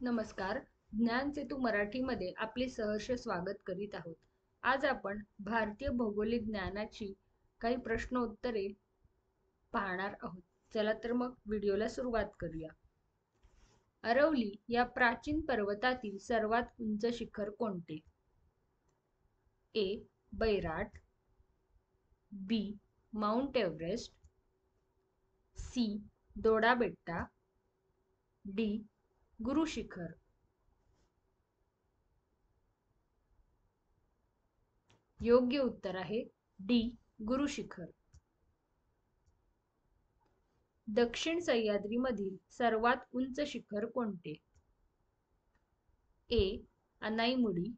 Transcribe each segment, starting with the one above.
नमस्कार. ज्ञान सेतू मराठीमध्ये आपले सहर्ष स्वागत करीत आहोत. आज आपण भारतीय भौगोलिक ज्ञानाची काही प्रश्न उत्तरे पाहणार आहोत. चला तर मग व्हिडिओला सुरुवात करूया. अरवली या प्राचीन पर्वतातील सर्वात उंच शिखर कोणते? A. Bairat, B. Mount Everest, C. Dodda Betta, D. Guru Shikhar. योग्य उत्तर आहे डी. गुरु शिखर. दक्षिण सह्याद्रीमधील सर्वात उंच शिखर कोणते? ए. अनाईमुडी,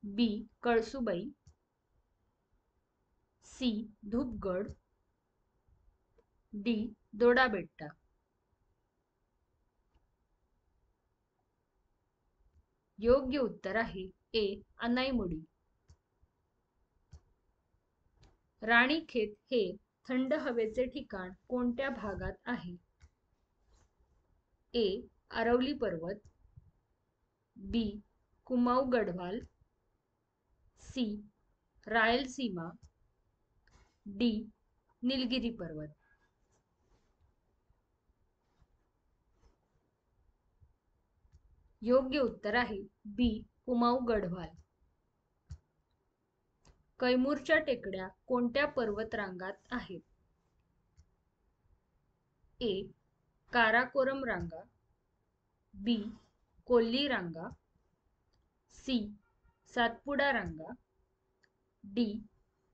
बी. कळसुबाई, सी. धूपगड, डी. दोडा बेट्टा. योग्य उत्तर आहे ए. अनाईमुडी. राणीखेत हे थंड हवेचे ठिकाण कोणत्या भागात आहे? ए. अरवली पर्वत, बी. कुमाऊ गढवाल, सी. रायलसीमा, डी. निलगिरी पर्वत. योग्य उत्तर आहे बी. कुमाऊ गढवाल. कैमूरच्या टेकड्या कोणत्या पर्वतरांगात आहेत? ए. काराकोरम रांगा, बी. कोल्ली रांगा, सी. सातपुडा रांगा, डी.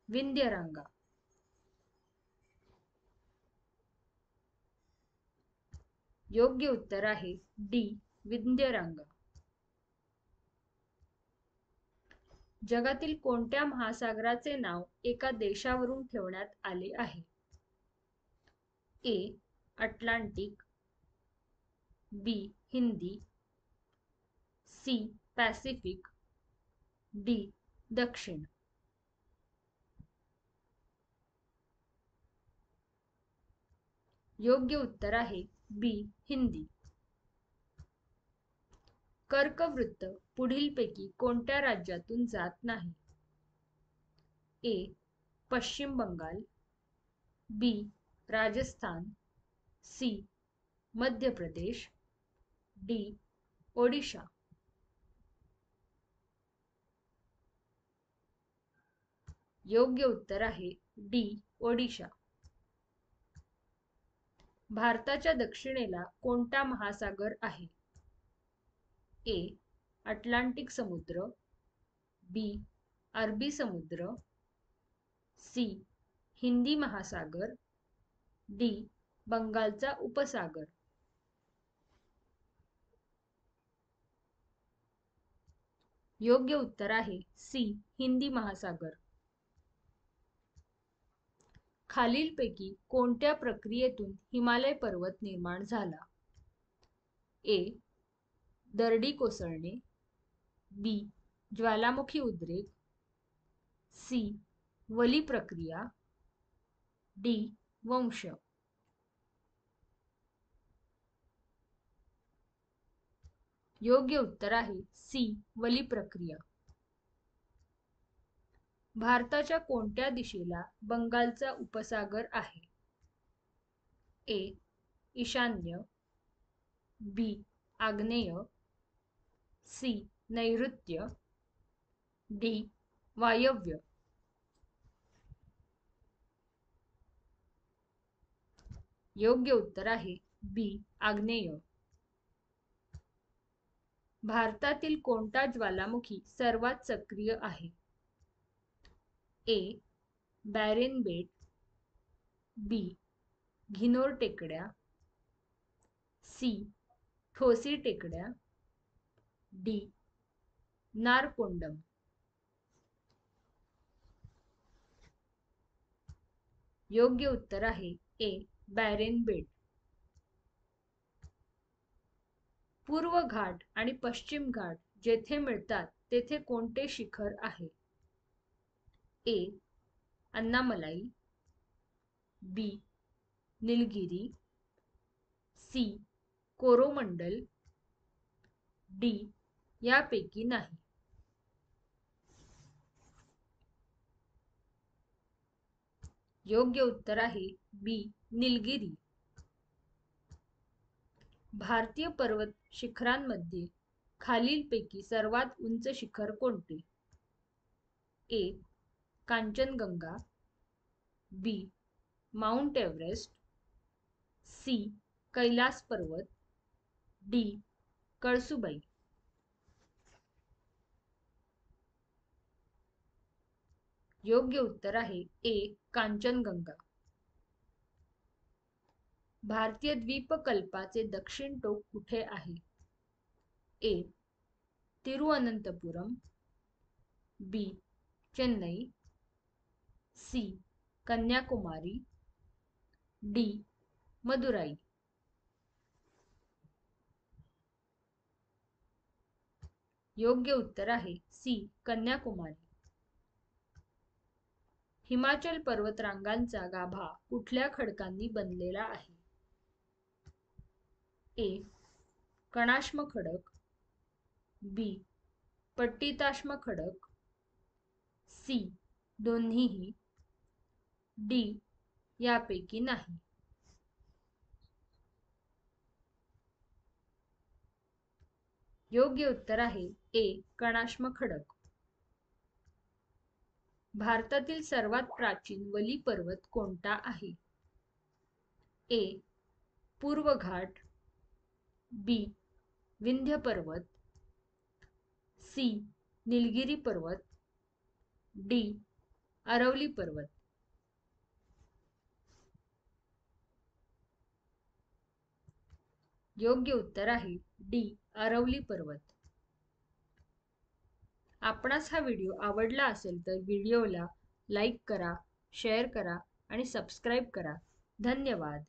विंध्य रांगा. योग्य उत्तर आहे डी. विंध्य रांगा. जगातील कोणत्या महासागराचे नाव एका देशावरून ठेवण्यात आले आहे? ए. अटलांटिक, बी. हिंदी, सी. Pacific, D. दक्षिण. योग्य उत्तर आहे बी. हिंदी. कर्कवृत्त पुढीलपैकी कोणत्या राज्यातून जात नाही? ए. पश्चिम बंगाल, बी. राजस्थान, सी. मध्य प्रदेश, डी. ओडिशा. योग्य उत्तर आहे डी. ओडिशा. भारताच्या दक्षिणेला कोणता महासागर आहे? ए. अटलांटिक समुद्र, बी. अरबी समुद्र, सी. हिंदी महासागर, डी. बंगालचा उपसागर. योग्य उत्तर आहे सी. हिंदी महासागर. खालीलपैकी कोणत्या प्रक्रियेतून हिमालय पर्वत निर्माण झाला? ए. दरडी कोसळणे, बी. ज्वालामुखी उद्रेक, सी. वली प्रक्रिया, डी. वंश. योग्य उत्तर आहे सी. वली प्रक्रिया. भारताच्या कोणत्या दिशेला बंगालचा उपसागर आहे? ए. ईशान्य, बी. आग्नेय, सी. नैऋत्य, डी. वायव्य. योग्य उत्तर आहे बी. आग्नेय. भारतातील कोणता ज्वालामुखी सर्वात सक्रिय आहे? ए. बॅरेन बेट, बी. घिनोर टेकड्या, सी. ठोसी टेकड्या, डी. नारकोंडम. योग्य उत्तर आहे ए. बॅरेन बेट. पूर्व घाट आणि पश्चिम घाट जेथे मिळतात तेथे कोणते शिखर आहे? ए. अन्नामलाई, बी. निलगिरी, सी. कोरोमंडल, डी यापैकी नाही. योग्य उत्तर आहे बी निलगिरी. भारतीय पर्वत शिखरांमध्ये खालीलपैकी सर्वात उंच शिखर कोणते? A. Kanchenjunga, B. Mount Everest, C. Kailash Parvat, D. Kalsubai. योग्य उत्तर आहे ए. कांचनगंगा. भारतीय द्वीपकल्पाचे दक्षिण टोक कुठे आहे? ए. तिरुअनंतपुरम, बी. चेन्नई, सी. कन्याकुमारी, डी. मदुराई. योग्य उत्तर आहे सी. कन्याकुमारी. हिमाचल पर्वतरांगांचा गाभा कुठल्या खडकांनी बनलेला आहे? ए. कणाश्म खडक, बी. पट्टिताश्म खडक, सी. दोन्हीही, डी. यापैकी नाही. योग्य उत्तर आहे ए. कणाश्म खडक. भारतातील सर्वात प्राचीन वली पर्वत कोणता आहे? ए. पूर्व घाट, बी. विंध्य पर्वत, सी. निलगिरी पर्वत, डी. अरवली पर्वत. योग्य उत्तर आहे डी. अरवली पर्वत. आपणास हा व्हिडिओ आवडला असेल तर व्हिडिओला लाईक करा, शेअर करा आणि सबस्क्राईब करा. धन्यवाद.